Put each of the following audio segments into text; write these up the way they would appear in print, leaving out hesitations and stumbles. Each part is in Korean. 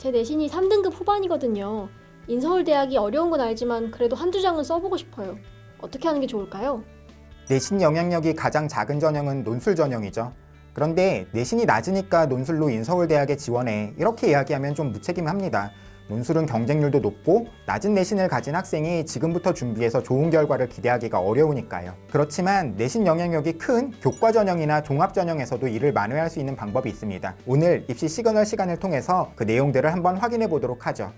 제 내신이 3등급 후반이거든요. 인서울대학이 어려운 건 알지만 그래도 한두 장은 써보고 싶어요. 어떻게 하는 게 좋을까요? 내신 영향력이 가장 작은 전형은 논술 전형이죠. 그런데 내신이 낮으니까 논술로 인서울대학에 지원해, 이렇게 이야기하면 좀 무책임합니다. 논술은 경쟁률도 높고 낮은 내신을 가진 학생이 지금부터 준비해서 좋은 결과를 기대하기가 어려우니까요. 그렇지만 내신 영향력이 큰 교과 전형이나 종합 전형에서도 이를 만회할 수 있는 방법이 있습니다. 오늘 입시 시그널 시간을 통해서 그 내용들을 한번 확인해 보도록 하죠.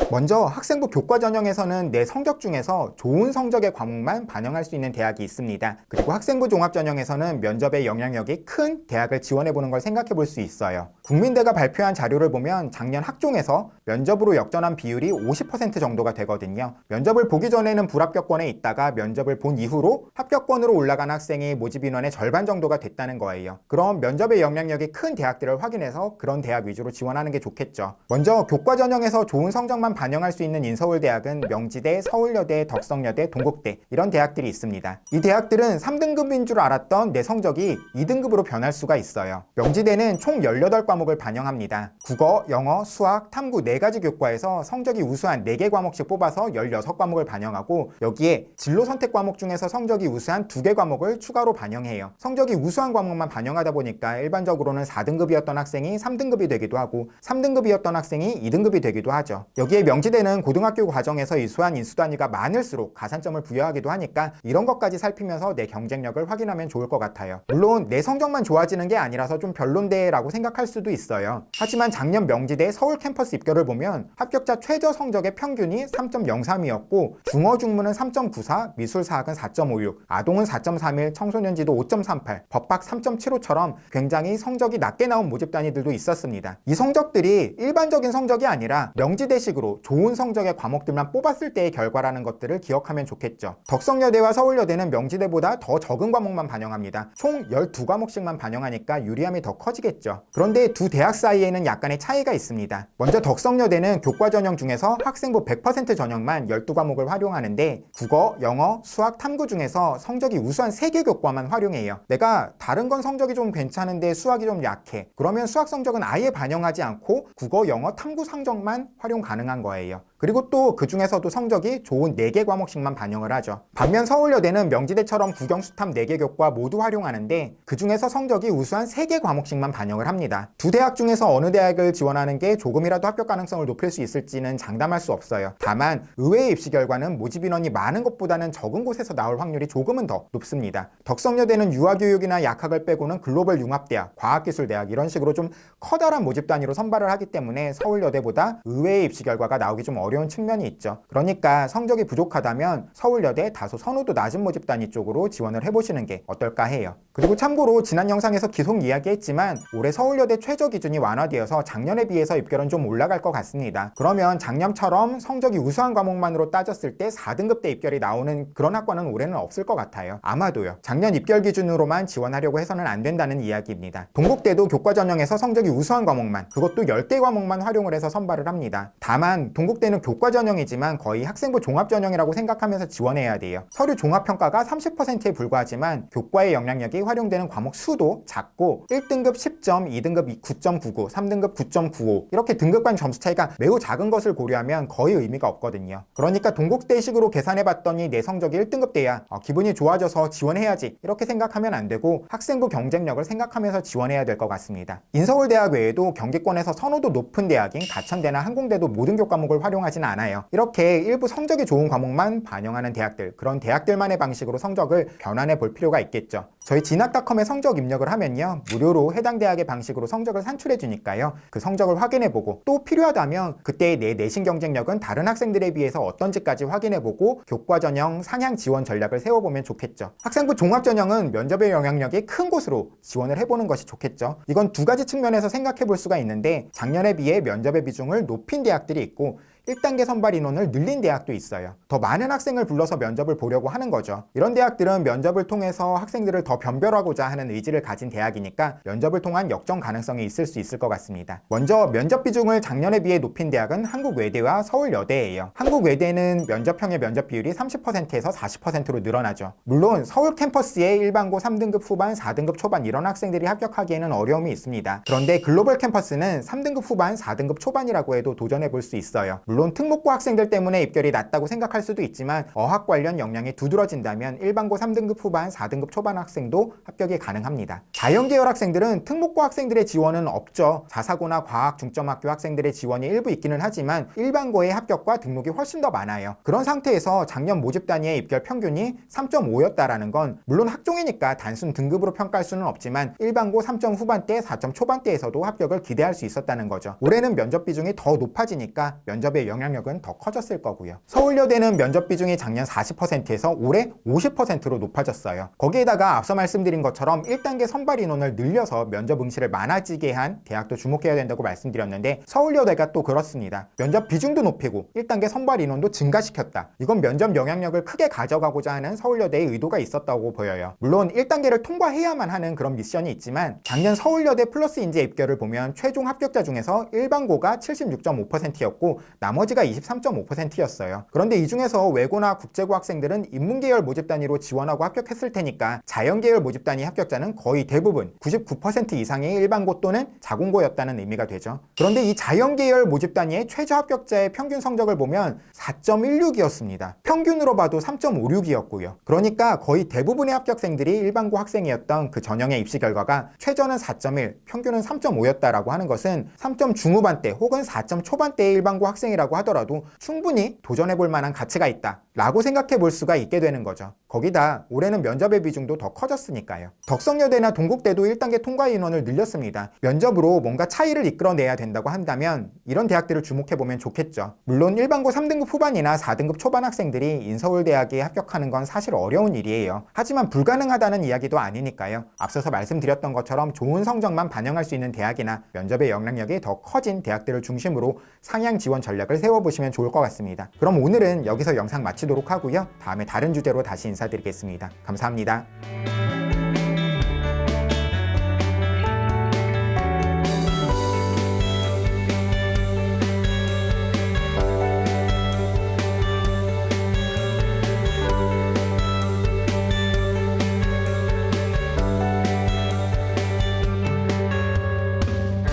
먼저 학생부 교과 전형에서는 내 성적 중에서 좋은 성적의 과목만 반영할 수 있는 대학이 있습니다. 그리고 학생부 종합 전형에서는 면접의 영향력이 큰 대학을 지원해 보는 걸 생각해 볼 수 있어요. 국민대가 발표한 자료를 보면 작년 학종에서 면접으로 역전한 비율이 50% 정도가 되거든요. 면접을 보기 전에는 불합격권에 있다가 면접을 본 이후로 합격권으로 올라간 학생이 모집 인원의 절반 정도가 됐다는 거예요. 그럼 면접의 영향력이 큰 대학들을 확인해서 그런 대학 위주로 지원하는 게 좋겠죠. 먼저 교과 전형에서 좋은 성적만 반영할 수 있는 인서울대학은 명지대, 서울여대, 덕성여대, 동국대 이런 대학들이 있습니다. 이 대학들은 3등급인 줄 알았던 내 성적이 2등급으로 변할 수가 있어요. 명지대는 총 18과목을 반영합니다. 국어, 영어, 수학, 탐구 4가지 교과에서 성적이 우수한 4개 과목씩 뽑아서 16과목을 반영하고 여기에 진로 선택 과목 중에서 성적이 우수한 2개 과목을 추가로 반영해요. 성적이 우수한 과목만 반영하다 보니까 일반적으로는 4등급이었던 학생이 3등급이 되기도 하고 3등급이었던 학생이 2등급이 되기도 하죠. 여기에 명지대는 고등학교 과정에서 이수한 인수 단위가 많을수록 가산점을 부여하기도 하니까 이런 것까지 살피면서 내 경쟁력을 확인하면 좋을 것 같아요. 물론 내 성적만 좋아지는 게 아니라서 좀 별론데 라고 생각할 수도 있어요. 하지만 작년 명지대 서울 캠퍼스 입결을 보면 합격자 최저 성적의 평균이 3.03이었고 중어 중문은 3.94, 미술사학은 4.56, 아동은 4.31, 청소년지도 5.38, 법학 3.75처럼 굉장히 성적이 낮게 나온 모집 단위들도 있었습니다. 이 성적들이 일반적인 성적이 아니라 명지대식으로 좋은 성적의 과목들만 뽑았을 때의 결과라는 것들을 기억하면 좋겠죠. 덕성여대와 서울여대는 명지대보다 더 적은 과목만 반영합니다. 총 12과목씩만 반영하니까 유리함이 더 커지겠죠. 그런데 두 대학 사이에는 약간의 차이가 있습니다. 먼저 덕성여대는 교과 전형 중에서 학생부 100% 전형만 12과목을 활용하는데 국어, 영어, 수학, 탐구 중에서 성적이 우수한 3개 교과만 활용해요. 내가 다른 건 성적이 좀 괜찮은데 수학이 좀 약해. 그러면 수학 성적은 아예 반영하지 않고 국어, 영어, 탐구 성적만 활용 가능한 거예요. 그리고 또 그 중에서도 성적이 좋은 4개 과목씩만 반영을 하죠. 반면 서울여대는 명지대처럼 국영수탐 4개 교과 모두 활용하는데 그 중에서 성적이 우수한 3개 과목씩만 반영을 합니다. 두 대학 중에서 어느 대학을 지원하는 게 조금이라도 합격 가능성을 높일 수 있을지는 장담할 수 없어요. 다만 의외의 입시 결과는 모집 인원이 많은 것보다는 적은 곳에서 나올 확률이 조금은 더 높습니다. 덕성여대는 유아교육이나 약학을 빼고는 글로벌 융합대학, 과학기술대학 이런 식으로 좀 커다란 모집 단위로 선발을 하기 때문에 서울여대보다 의외의 입시 결과가 나오기 좀 어려운 측면이 있죠. 그러니까 성적이 부족하다면 서울여대 다소 선호도 낮은 모집 단위 쪽으로 지원을 해보시는 게 어떨까 해요. 그리고 참고로 지난 영상에서 계속 이야기했지만 올해 서울여대 최저 기준이 완화되어서 작년에 비해서 입결은 좀 올라갈 것 같습니다. 그러면 작년처럼 성적이 우수한 과목만으로 따졌을 때 4등급대 입결이 나오는 그런 학과는 올해는 없을 것 같아요. 아마도요. 작년 입결 기준으로만 지원하려고 해서는 안 된다는 이야기입니다. 동국대도 교과 전형에서 성적이 우수한 과목만, 그것도 10개 과목만 활용을 해서 선발을 합니다. 다만 동국대는 교과 전형이지만 거의 학생부 종합 전형이라고 생각하면서 지원해야 돼요. 서류 종합평가가 30%에 불과하지만 교과의 영향력이 활용되는 과목 수도 작고 1등급 10점, 2등급 9.99, 3등급 9.95 이렇게 등급 간 점수 차이가 매우 작은 것을 고려하면 거의 의미가 없거든요. 그러니까 동국대식으로 계산해봤더니 내 성적이 1등급대야, 기분이 좋아져서 지원해야지 이렇게 생각하면 안 되고 학생부 경쟁력을 생각하면서 지원해야 될 것 같습니다. 인서울대학 외에도 경기권에서 선호도 높은 대학인 가천대나 항공대도 모든 교과목을 활용하지는 않아요. 이렇게 일부 성적이 좋은 과목만 반영하는 대학들, 그런 대학들만의 방식으로 성적을 변환해 볼 필요가 있겠죠. 저희 진학닷컴에 성적 입력을 하면요, 무료로 해당 대학의 방식으로 성적을 산출해 주니까요, 그 성적을 확인해 보고 또 필요하다면 그때의 내 내신 경쟁력은 다른 학생들에 비해서 어떤지까지 확인해 보고 교과 전형 상향 지원 전략을 세워보면 좋겠죠. 학생부 종합 전형은 면접의 영향력이 큰 곳으로 지원을 해보는 것이 좋겠죠. 이건 두 가지 측면에서 생각해 볼 수가 있는데 작년에 비해 면접의 비중을 높인 대학들이 있고 1단계 선발 인원을 늘린 대학도 있어요. 더 많은 학생을 불러서 면접을 보려고 하는 거죠. 이런 대학들은 면접을 통해서 학생들을 더 변별하고자 하는 의지를 가진 대학이니까 면접을 통한 역전 가능성이 있을 수 있을 것 같습니다. 먼저 면접 비중을 작년에 비해 높인 대학은 한국외대와 서울여대예요. 한국외대는 면접형의 면접 비율이 30%에서 40%로 늘어나죠. 물론 서울 캠퍼스에 일반고 3등급 후반, 4등급 초반 이런 학생들이 합격하기에는 어려움이 있습니다. 그런데 글로벌 캠퍼스는 3등급 후반, 4등급 초반이라고 해도 도전해 볼 수 있어요. 물론 특목고 학생들 때문에 입결이 낮다고 생각할 수도 있지만 어학 관련 역량이 두드러진다면 일반고 3등급 후반, 4등급 초반 학생도 합격이 가능합니다. 자연계열 학생들은 특목고 학생들의 지원은 없죠. 자사고나 과학 중점학교 학생들의 지원이 일부 있기는 하지만 일반고의 합격과 등록이 훨씬 더 많아요. 그런 상태에서 작년 모집 단위의 입결 평균이 3.5였다라는 건 물론 학종이니까 단순 등급으로 평가할 수는 없지만 일반고 3점 후반대, 4점 초반대에서도 합격을 기대할 수 있었다는 거죠. 올해는 면접 비중이 더 높아지니까 면접의 영향력은 더 커졌을 거고요. 서울여대는 면접 비중이 작년 40%에서 올해 50%로 높아졌어요. 거기에다가 앞서 말씀드린 것처럼 1단계 선발 인원을 늘려서 면접 응시를 많아지게 한 대학도 주목해야 된다고 말씀드렸는데 서울여대가 또 그렇습니다. 면접 비중도 높이고 1단계 선발 인원도 증가시켰다. 이건 면접 영향력을 크게 가져가고자 하는 서울여대의 의도가 있었다고 보여요. 물론 1단계를 통과해야만 하는 그런 미션이 있지만 작년 서울여대 플러스 인재 입결을 보면 최종 합격자 중에서 일반고가 76.5%였고 나머지가 23.5%였어요. 그런데 이 중에서 외고나 국제고 학생들은 인문계열 모집 단위로 지원하고 합격했을 테니까 자연계열 모집 단위 합격자는 거의 대부분 99% 이상의 일반고 또는 자공고였다는 의미가 되죠. 그런데 이 자연계열 모집 단위의 최저 합격자의 평균 성적을 보면 4.16이었습니다. 평균으로 봐도 3.56이었고요. 그러니까 거의 대부분의 합격생들이 일반고 학생이었던 그 전형의 입시 결과가 최저는 4.1, 평균은 3.5였다라고 하는 것은 3점 중후반대 혹은 4점 초반대의 일반고 학생이라고 하더라도 충분히 도전해볼 만한 가치가 있다 라고 생각해 볼 수가 있게 되는 거죠. 거기다 올해는 면접의 비중도 더 커졌으니까요. 덕성여대나 동국대도 1단계 통과 인원을 늘렸습니다. 면접으로 뭔가 차이를 이끌어내야 된다고 한다면 이런 대학들을 주목해보면 좋겠죠. 물론 일반고 3등급 후반이나 4등급 초반 학생들이 인서울대학에 합격하는 건 사실 어려운 일이에요. 하지만 불가능하다는 이야기도 아니니까요. 앞서서 말씀드렸던 것처럼 좋은 성적만 반영할 수 있는 대학이나 면접의 영향력이 더 커진 대학들을 중심으로 상향 지원 전략을 세워보시면 좋을 것 같습니다. 그럼 오늘은 여기서 영상 마치도록 하고요. 다음에 다른 주제로 다시 인사드리겠습니다. 감사합니다.